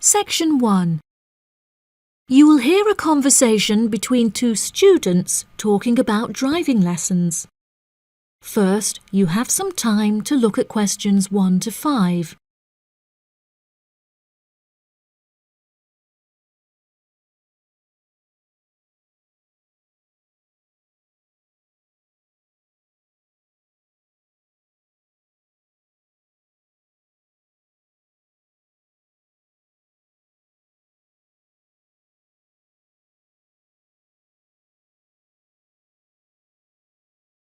Section 1. You will hear a conversation between two students talking about driving lessons. First, you have some time to look at questions 1 to 5.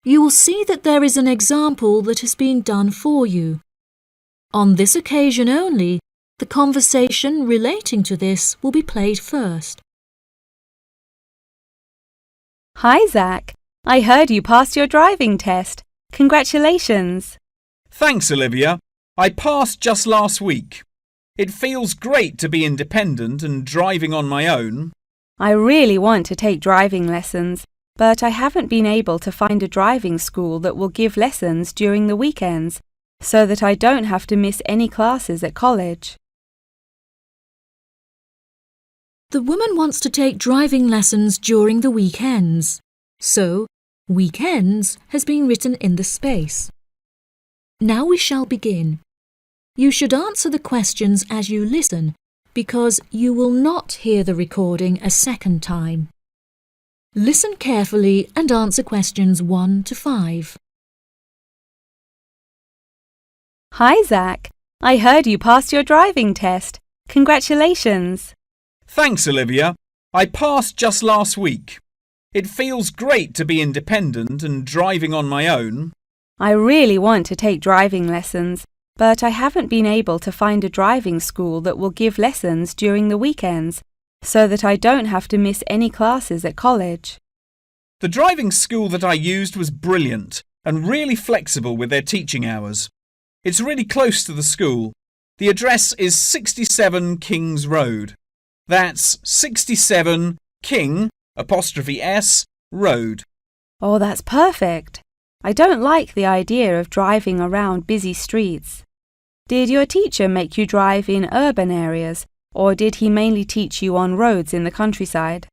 You will see that there is an example that has been done for you. On this occasion only, the conversation relating to this will be played first. Hi, Zach. I heard you passed your driving test. Congratulations. Thanks, Olivia. I passed just last week. It feels great to be independent and driving on my own. I really want to take driving lessons, but I haven't been able to find a driving school that will give lessons during the weekends, so that I don't have to miss any classes at college. The woman wants to take driving lessons during the weekends, so weekends has been written in the space. Now we shall begin. You should answer the questions as you listen, because you will not hear the recording a second time. Listen carefully and answer questions 1 to 5. Hi, Zach. I heard you passed your driving test. Congratulations. Thanks, Olivia. I passed just last week. It feels great to be independent and driving on my own. I really want to take driving lessons, but I haven't been able to find a driving school that will give lessons during the weekends, so that I don't have to miss any classes at college. The driving school that I used was brilliant and really flexible with their teaching hours. It's really close to the school. The address is 67 Kings Road. That's 67 King '(S) Road. Oh, that's perfect. I don't like the idea of driving around busy streets. Did your teacher make you drive in urban areas, or did he mainly teach you on roads in the countryside?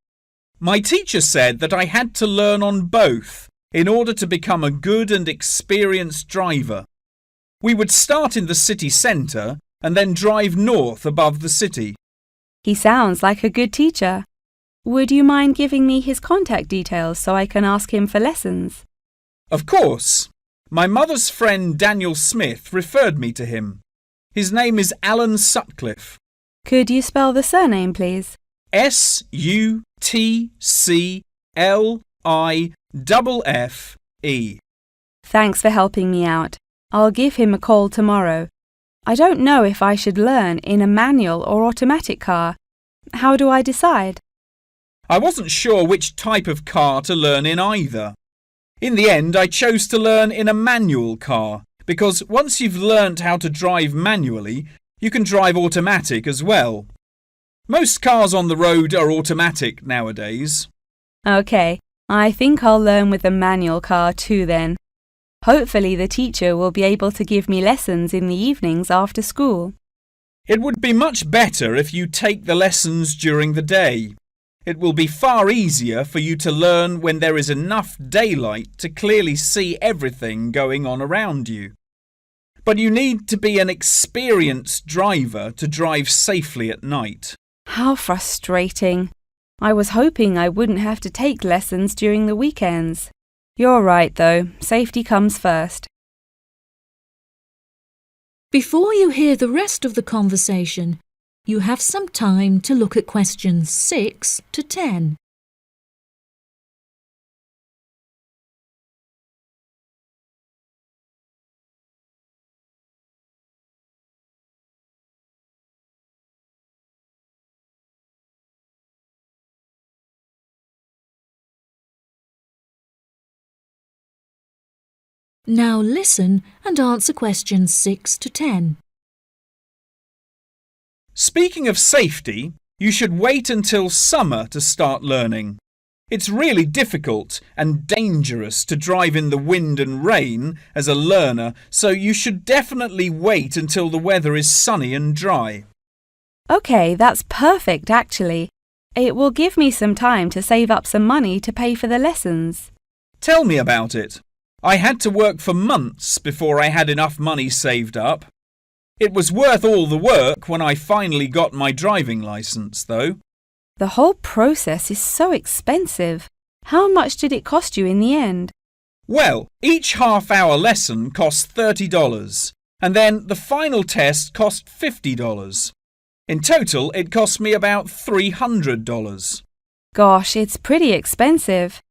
My teacher said that I had to learn on both in order to become a good and experienced driver. We would start in the city centre and then drive north above the city. He sounds like a good teacher. Would you mind giving me his contact details so I can ask him for lessons? Of course. My mother's friend Daniel Smith referred me to him. His name is Alan Sutcliffe. Could you spell the surname, please? Sutcliffe. Thanks for helping me out. I'll give him a call tomorrow. I don't know if I should learn in a manual or automatic car. How do I decide? I wasn't sure which type of car to learn in either. In the end, I chose to learn in a manual car because once you've learnt how to drive manually, you can drive automatic as well. Most cars on the road are automatic nowadays. OK, I think I'll learn with a manual car too then. Hopefully the teacher will be able to give me lessons in the evenings after school. It would be much better if you take the lessons during the day. It will be far easier for you to learn when there is enough daylight to clearly see everything going on around you. But you need to be an experienced driver to drive safely at night. How frustrating. I was hoping I wouldn't have to take lessons during the weekends. You're right, though. Safety comes first. Before you hear the rest of the conversation, you have some time to look at questions 6 to 10. Now listen and answer questions 6 to 10. Speaking of safety, you should wait until summer to start learning. It's really difficult and dangerous to drive in the wind and rain as a learner, so you should definitely wait until the weather is sunny and dry. Okay, that's perfect actually. It will give me some time to save up some money to pay for the lessons. Tell me about it. I had to work for months before I had enough money saved up. It was worth all the work when I finally got my driving licence, though. The whole process is so expensive. How much did it cost you in the end? Well, each half-hour lesson cost $30, and then the final test cost $50. In total, it cost me about $300. Gosh, it's pretty expensive.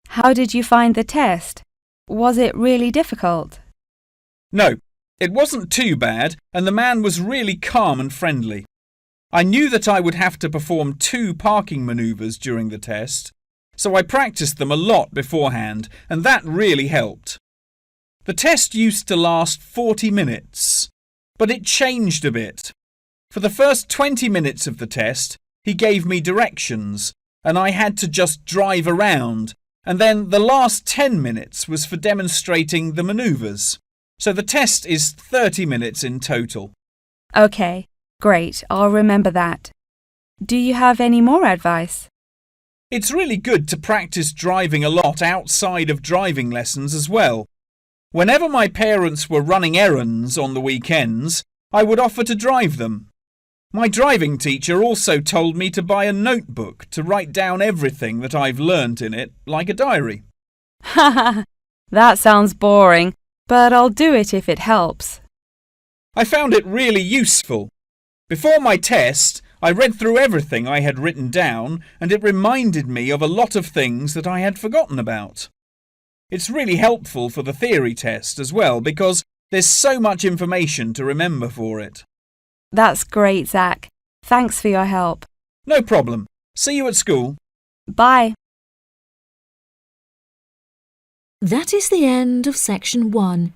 How did you find the test? Was it really difficult? No, it wasn't too bad, and the man was really calm and friendly. I knew that I would have to perform 2 parking manoeuvres during the test, so I practiced them a lot beforehand, and that really helped. The test used to last 40 minutes, but it changed a bit. For the first 20 minutes of the test, he gave me directions, and I had to just drive around, and then the last 10 minutes was for demonstrating the manoeuvres. So the test is 30 minutes in total. Okay, great. I'll remember that. Do you have any more advice? It's really good to practice driving a lot outside of driving lessons as well. Whenever my parents were running errands on the weekends, I would offer to drive them. My driving teacher also told me to buy a notebook to write down everything that I've learnt in it, like a diary. Haha, that sounds boring, but I'll do it if it helps. I found it really useful. Before my test, I read through everything I had written down, and it reminded me of a lot of things that I had forgotten about. It's really helpful for the theory test as well, because there's so much information to remember for it. That's great, Zach. Thanks for your help. No problem. See you at school. Bye. That is the end of section 1.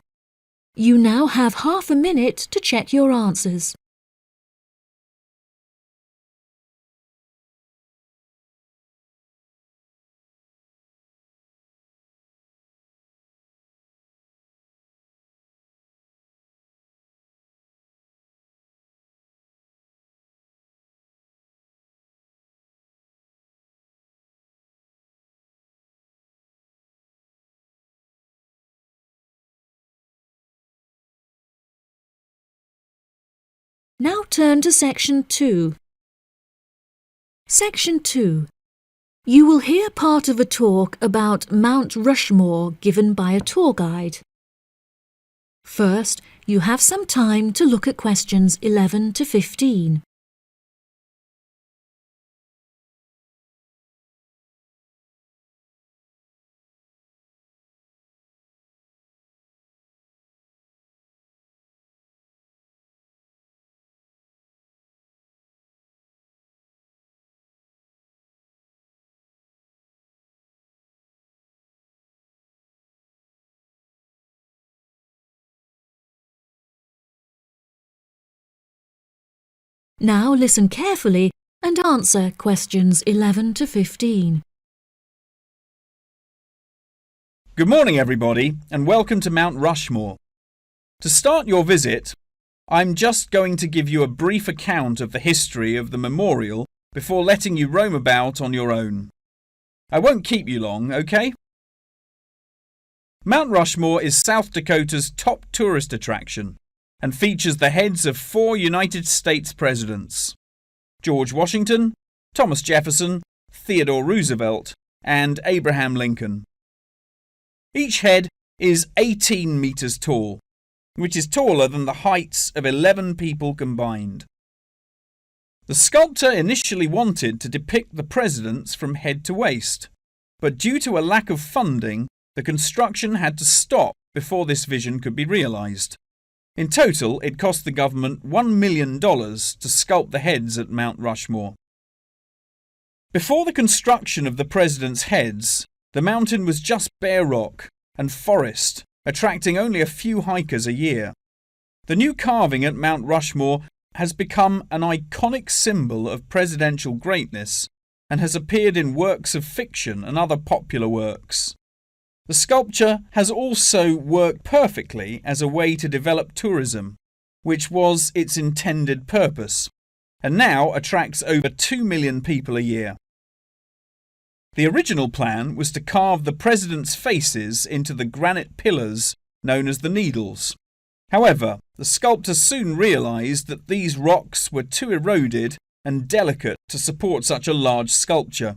You now have half a minute to check your answers. Now turn to section 2. Section 2. You will hear part of a talk about Mount Rushmore given by a tour guide. First, you have some time to look at questions 11 to 15. Now listen carefully and answer questions 11 to 15. Good morning, everybody, and welcome to Mount Rushmore. To start your visit, I'm just going to give you a brief account of the history of the memorial before letting you roam about on your own. I won't keep you long, okay? Mount Rushmore is South Dakota's top tourist attraction and features the heads of 4 United States presidents: George Washington, Thomas Jefferson, Theodore Roosevelt, and Abraham Lincoln. Each head is 18 meters tall, which is taller than the heights of 11 people combined. The sculptor initially wanted to depict the presidents from head to waist, but due to a lack of funding, the construction had to stop before this vision could be realized. In total, it cost the government $1 million to sculpt the heads at Mount Rushmore. Before the construction of the presidents' heads, the mountain was just bare rock and forest, attracting only a few hikers a year. The new carving at Mount Rushmore has become an iconic symbol of presidential greatness and has appeared in works of fiction and other popular works. The sculpture has also worked perfectly as a way to develop tourism, which was its intended purpose, and now attracts over 2 million people a year. The original plan was to carve the presidents' faces into the granite pillars known as the Needles. However, the sculptor soon realised that these rocks were too eroded and delicate to support such a large sculpture.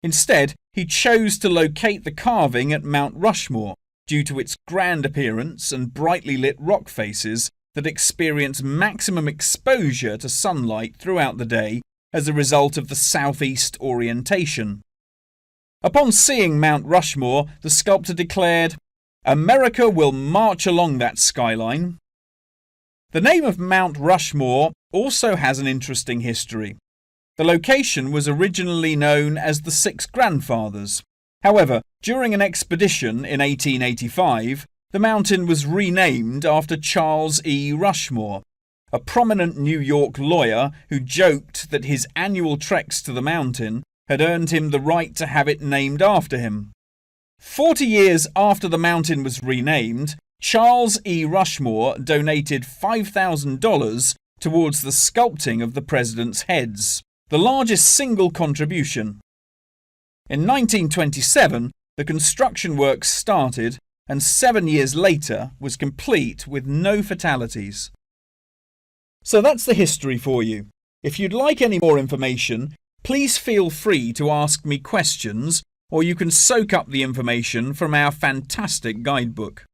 Instead, he chose to locate the carving at Mount Rushmore due to its grand appearance and brightly lit rock faces that experience maximum exposure to sunlight throughout the day as a result of the southeast orientation. Upon seeing Mount Rushmore, the sculptor declared, "America will march along that skyline." The name of Mount Rushmore also has an interesting history. The location was originally known as the Six Grandfathers. However, during an expedition in 1885, the mountain was renamed after Charles E. Rushmore, a prominent New York lawyer who joked that his annual treks to the mountain had earned him the right to have it named after him. 40 years after the mountain was renamed, Charles E. Rushmore donated $5,000 towards the sculpting of the president's heads, the largest single contribution. In 1927, the construction work started and 7 years later was complete with no fatalities. So that's the history for you. If you'd like any more information, please feel free to ask me questions, or you can soak up the information from our fantastic guidebook.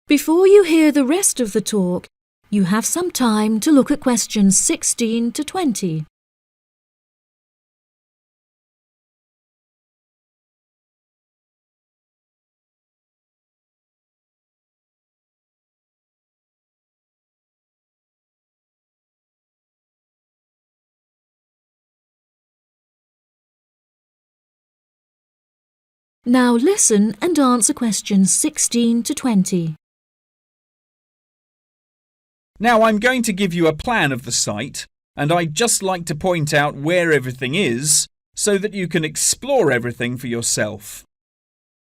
Before you hear the rest of the talk, you have some time to look at questions 16 to 20. Now listen and answer questions 16 to 20. Now I'm going to give you a plan of the site, and I'd just like to point out where everything is so that you can explore everything for yourself.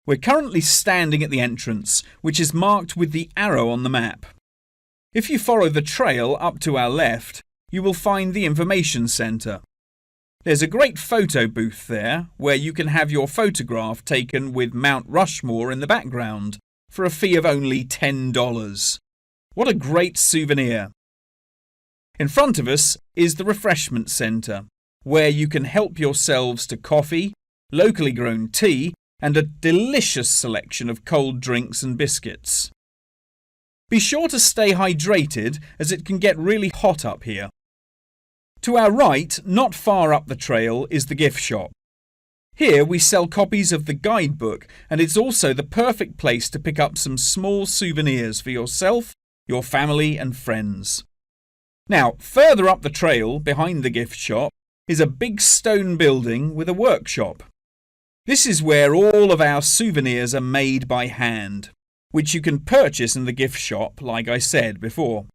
We're currently standing at the entrance, which is marked with the arrow on the map. If you follow the trail up to our left, you will find the information centre. There's a great photo booth there where you can have your photograph taken with Mount Rushmore in the background for a fee of only $10. What a great souvenir! In front of us is the refreshment centre, where you can help yourselves to coffee, locally grown tea, and a delicious selection of cold drinks and biscuits. Be sure to stay hydrated as it can get really hot up here. To our right, not far up the trail, is the gift shop. Here we sell copies of the guidebook, and it's also the perfect place to pick up some small souvenirs for yourself, your family and friends. Now, further up the trail, behind the gift shop, is a big stone building with a workshop. This is where all of our souvenirs are made by hand, which you can purchase in the gift shop, like I said before.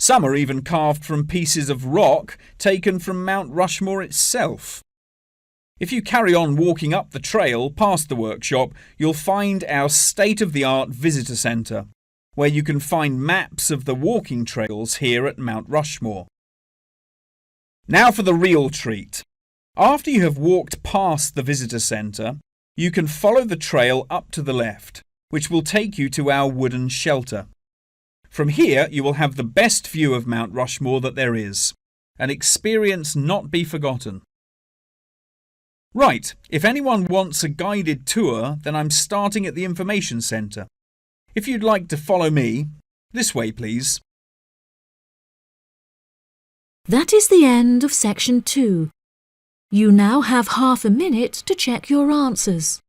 Some are even carved from pieces of rock taken from Mount Rushmore itself. If you carry on walking up the trail past the workshop, you'll find our state-of-the-art visitor centre, where you can find maps of the walking trails here at Mount Rushmore. Now for the real treat. After you have walked past the visitor centre, you can follow the trail up to the left, which will take you to our wooden shelter. From here, you will have the best view of Mount Rushmore that there is, an experience not be forgotten. Right, if anyone wants a guided tour, then I'm starting at the information centre. If you'd like to follow me, this way please. That is the end of section 2. You now have half a minute to check your answers.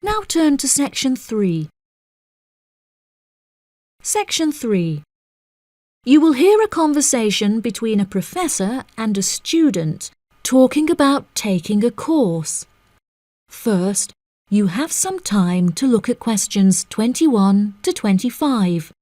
Now turn to section 3. Section 3. You will hear a conversation between a professor and a student talking about taking a course. First, you have some time to look at questions 21 to 25.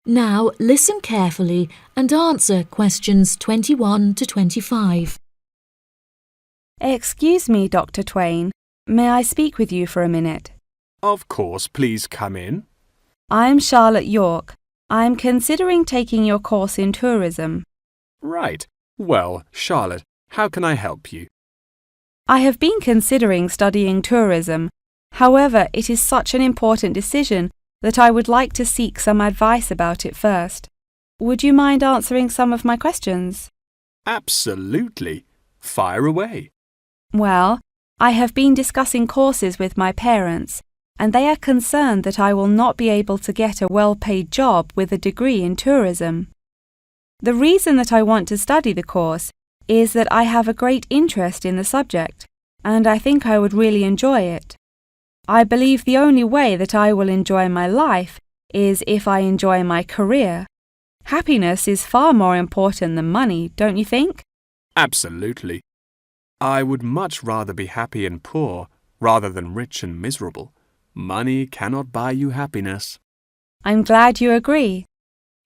Now listen carefully and answer questions 21 to 25. Excuse me, Dr. Twain. May I speak with you for a minute? Of course, please come in. I'm Charlotte York. I'm considering taking your course in tourism. Right. Well, Charlotte, how can I help you? I have been considering studying tourism. However, it is such an important decision that I would like to seek some advice about it first. Would you mind answering some of my questions? Absolutely. Fire away. Well, I have been discussing courses with my parents, and they are concerned that I will not be able to get a well-paid job with a degree in tourism. The reason that I want to study the course is that I have a great interest in the subject, and I think I would really enjoy it. I believe the only way that I will enjoy my life is if I enjoy my career. Happiness is far more important than money, don't you think? Absolutely. I would much rather be happy and poor rather than rich and miserable. Money cannot buy you happiness. I'm glad you agree.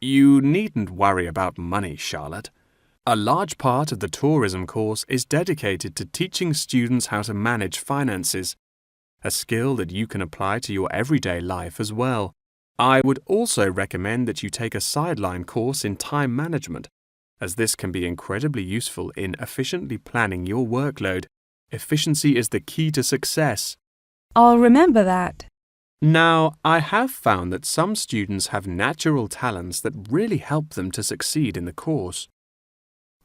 You needn't worry about money, Charlotte. A large part of the tourism course is dedicated to teaching students how to manage finances, a skill that you can apply to your everyday life as well. I would also recommend that you take a sideline course in time management, as this can be incredibly useful in efficiently planning your workload. Efficiency is the key to success. I'll remember that. Now, I have found that some students have natural talents that really help them to succeed in the course.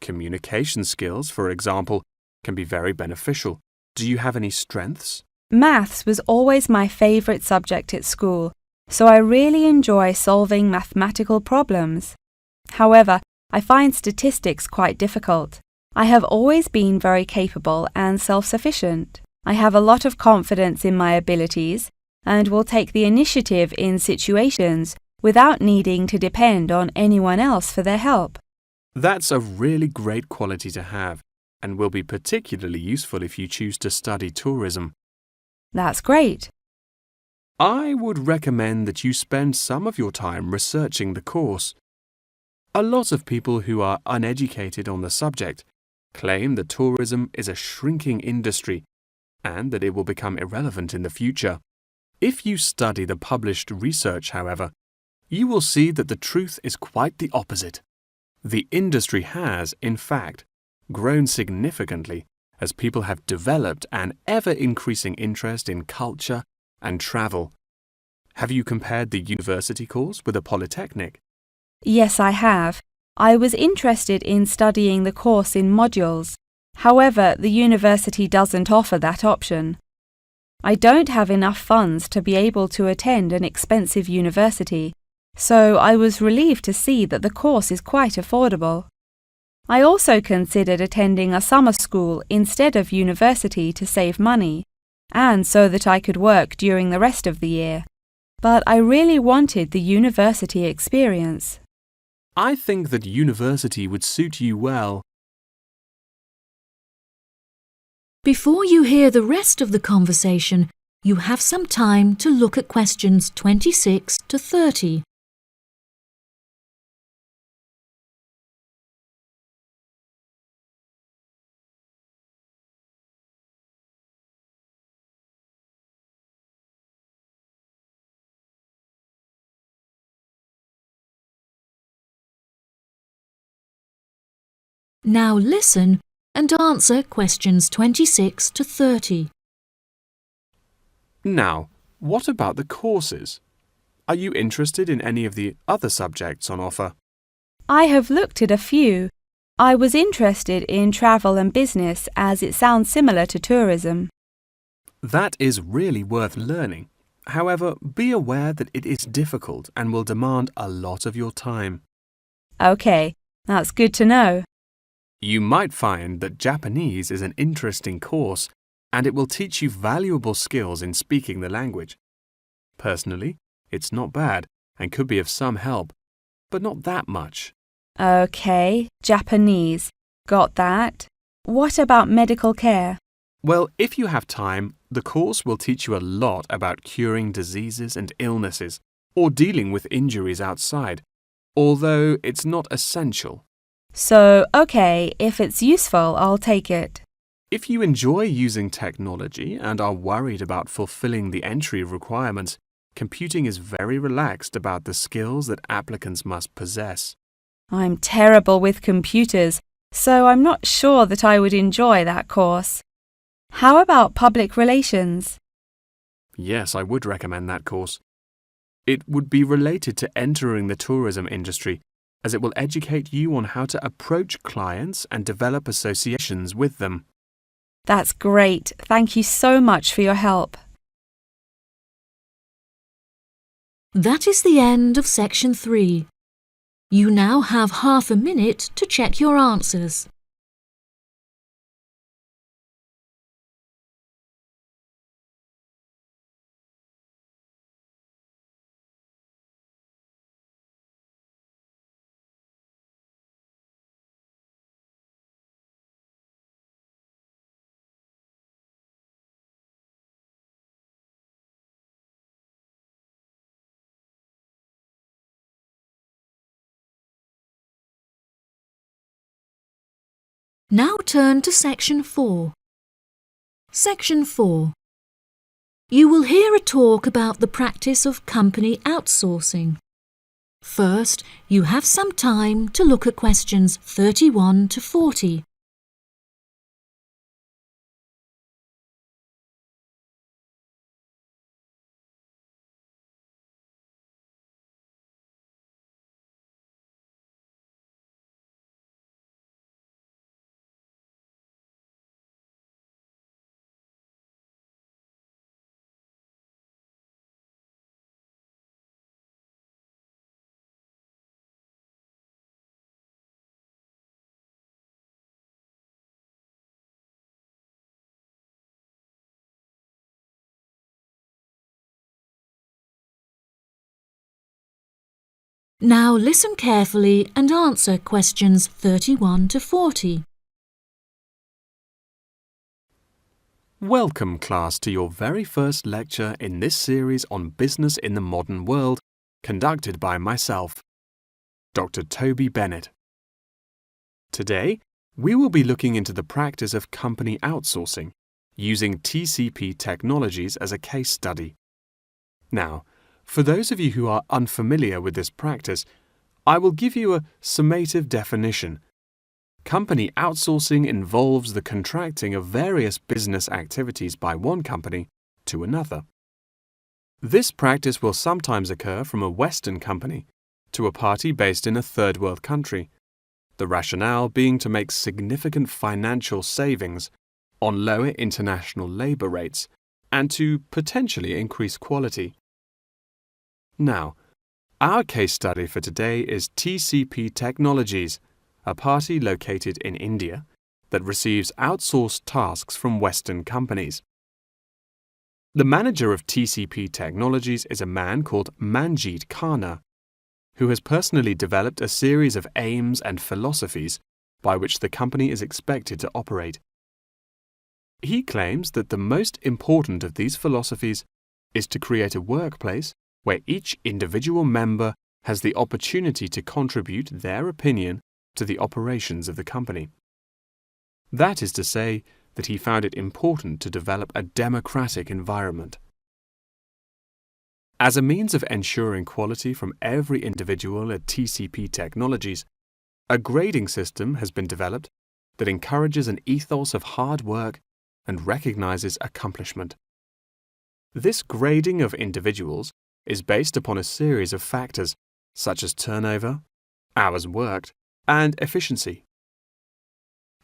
Communication skills, for example, can be very beneficial. Do you have any strengths? Maths was always my favourite subject at school, so I really enjoy solving mathematical problems. However, I find statistics quite difficult. I have always been very capable and self-sufficient. I have a lot of confidence in my abilities and will take the initiative in situations without needing to depend on anyone else for their help. That's a really great quality to have and will be particularly useful if you choose to study tourism. That's great. I would recommend that you spend some of your time researching the course. A lot of people who are uneducated on the subject claim that tourism is a shrinking industry and that it will become irrelevant in the future. If you study the published research, however, you will see that the truth is quite the opposite. The industry has, in fact, grown significantly as people have developed an ever-increasing interest in culture and travel. Have you compared the university course with a polytechnic? Yes, I have. I was interested in studying the course in modules. However, the university doesn't offer that option. I don't have enough funds to be able to attend an expensive university, so I was relieved to see that the course is quite affordable. I also considered attending a summer school instead of university to save money, and so that I could work during the rest of the year. But I really wanted the university experience. I think that university would suit you well. Before you hear the rest of the conversation, you have some time to look at questions 26 to 30. Now listen and answer questions 26 to 30. Now, what about the courses? Are you interested in any of the other subjects on offer? I have looked at a few. I was interested in travel and business as it sounds similar to tourism. That is really worth learning. However, be aware that it is difficult and will demand a lot of your time. Okay, that's good to know. You might find that Japanese is an interesting course and it will teach you valuable skills in speaking the language. Personally, it's not bad and could be of some help, but not that much. Okay, Japanese. Got that. What about medical care? Well, if you have time, the course will teach you a lot about curing diseases and illnesses or dealing with injuries outside, although it's not essential. So, okay, if it's useful, I'll take it. If you enjoy using technology and are worried about fulfilling the entry requirements, computing is very relaxed about the skills that applicants must possess. I'm terrible with computers, so I'm not sure that I would enjoy that course. How about public relations? Yes, I would recommend that course. It would be related to entering the tourism industry, as it will educate you on how to approach clients and develop associations with them. That's great. Thank you so much for your help. That is the end of section 3. You now have half a minute to check your answers. Now turn to section 4. Section 4. You will hear a talk about the practice of company outsourcing. First, you have some time to look at questions 31 to 40. Now listen carefully and answer questions 31 to 40. Welcome, class, to your very first lecture in this series on business in the modern world, conducted by myself, Dr. Toby Bennett. Today, we will be looking into the practice of company outsourcing, using TCP technologies as a case study. Now, for those of you who are unfamiliar with this practice, I will give you a summative definition. Company outsourcing involves the contracting of various business activities by one company to another. This practice will sometimes occur from a Western company to a party based in a third world country, the rationale being to make significant financial savings on lower international labour rates and to potentially increase quality. Now, our case study for today is TCP Technologies, a party located in India that receives outsourced tasks from Western companies. The manager of TCP Technologies is a man called Manjeet Khanna, who has personally developed a series of aims and philosophies by which the company is expected to operate. He claims that the most important of these philosophies is to create a workplace where each individual member has the opportunity to contribute their opinion to the operations of the company. That is to say, that he found it important to develop a democratic environment. As a means of ensuring quality from every individual at TCP Technologies, a grading system has been developed that encourages an ethos of hard work and recognizes accomplishment. This grading of individuals is based upon a series of factors such as turnover, hours worked, and efficiency.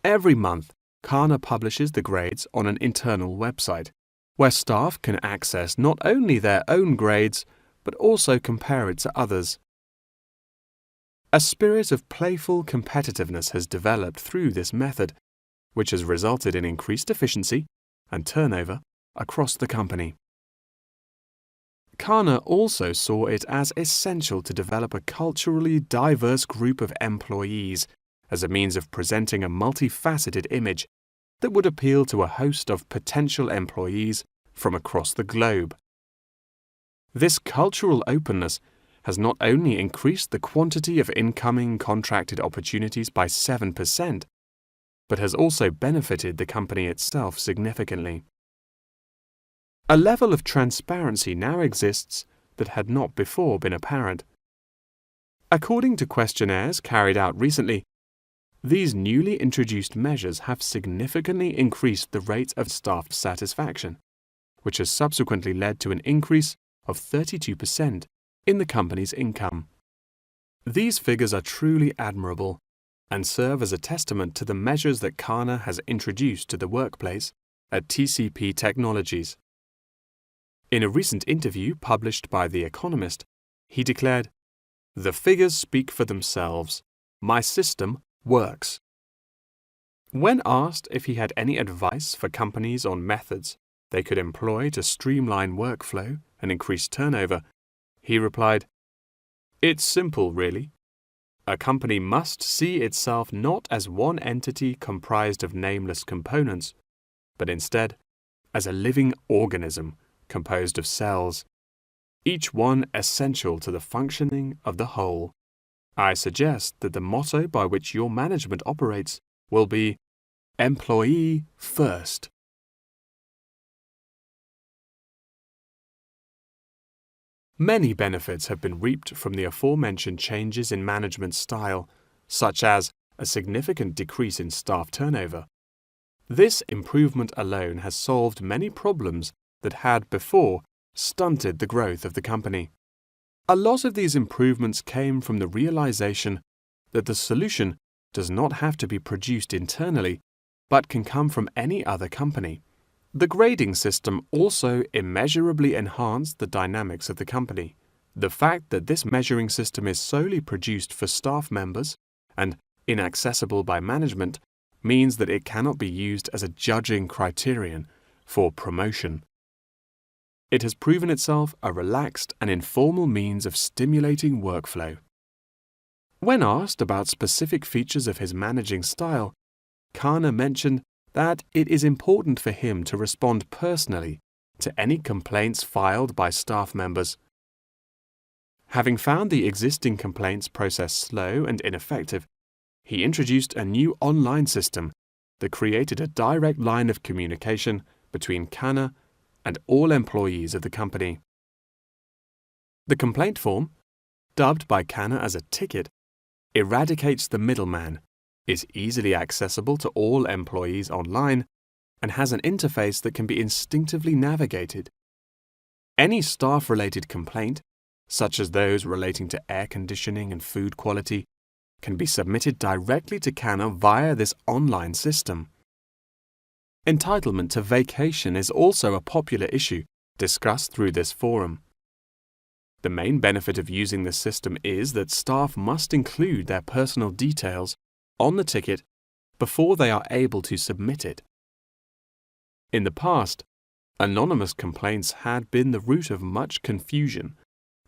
Every month, Kana publishes the grades on an internal website, where staff can access not only their own grades, but also compare it to others. A spirit of playful competitiveness has developed through this method, which has resulted in increased efficiency and turnover across the company. Kana also saw it as essential to develop a culturally diverse group of employees as a means of presenting a multifaceted image that would appeal to a host of potential employees from across the globe. This cultural openness has not only increased the quantity of incoming contracted opportunities by 7%, but has also benefited the company itself significantly. A level of transparency now exists that had not before been apparent. According to questionnaires carried out recently, these newly introduced measures have significantly increased the rate of staff satisfaction, which has subsequently led to an increase of 32% in the company's income. These figures are truly admirable and serve as a testament to the measures that Kana has introduced to the workplace at TCP Technologies. In a recent interview published by The Economist, he declared, "The figures speak for themselves. My system works." When asked if he had any advice for companies on methods they could employ to streamline workflow and increase turnover, he replied, "It's simple, really. A company must see itself not as one entity comprised of nameless components, but instead as a living organism composed of cells, each one essential to the functioning of the whole. I suggest that the motto by which your management operates will be employee first." Many benefits have been reaped from the aforementioned changes in management style, such as a significant decrease in staff turnover. This improvement alone has solved many problems that had before stunted the growth of the company. A lot of these improvements came from the realization that the solution does not have to be produced internally, but can come from any other company. The grading system also immeasurably enhanced the dynamics of the company. The fact that this measuring system is solely produced for staff members and inaccessible by management means that it cannot be used as a judging criterion for promotion. It has proven itself a relaxed and informal means of stimulating workflow. When asked about specific features of his managing style, Kana mentioned that it is important for him to respond personally to any complaints filed by staff members. Having found the existing complaints process slow and ineffective, he introduced a new online system that created a direct line of communication between Kana and all employees of the company. The complaint form, dubbed by Kana as a ticket, eradicates the middleman, is easily accessible to all employees online, and has an interface that can be instinctively navigated. Any staff-related complaint, such as those relating to air conditioning and food quality, can be submitted directly to Kana via this online system. Entitlement to vacation is also a popular issue discussed through this forum. The main benefit of using this system is that staff must include their personal details on the ticket before they are able to submit it. In the past, anonymous complaints had been the root of much confusion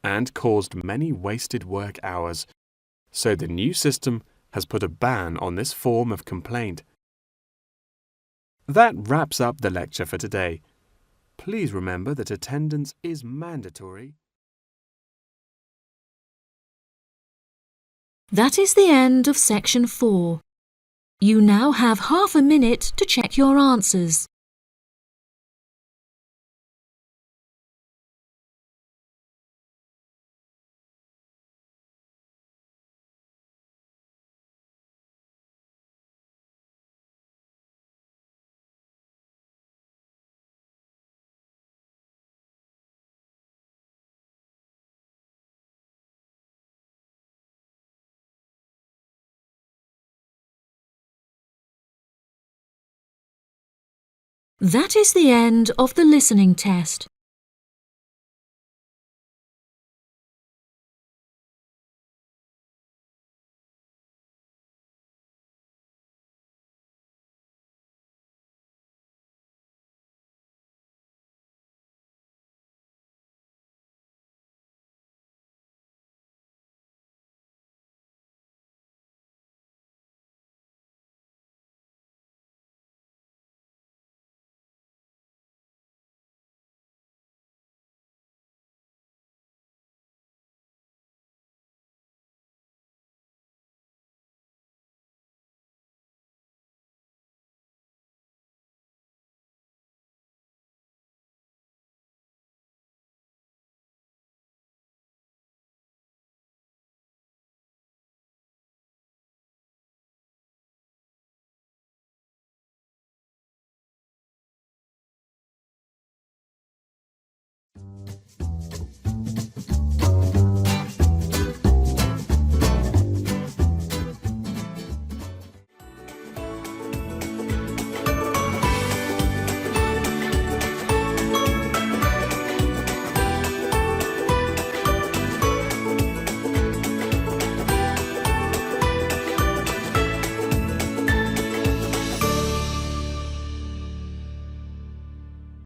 and caused many wasted work hours, so the new system has put a ban on this form of complaint. That wraps up the lecture for today. Please remember that attendance is mandatory. That is the end of section 4. You now have half a minute to check your answers. That is the end of the listening test.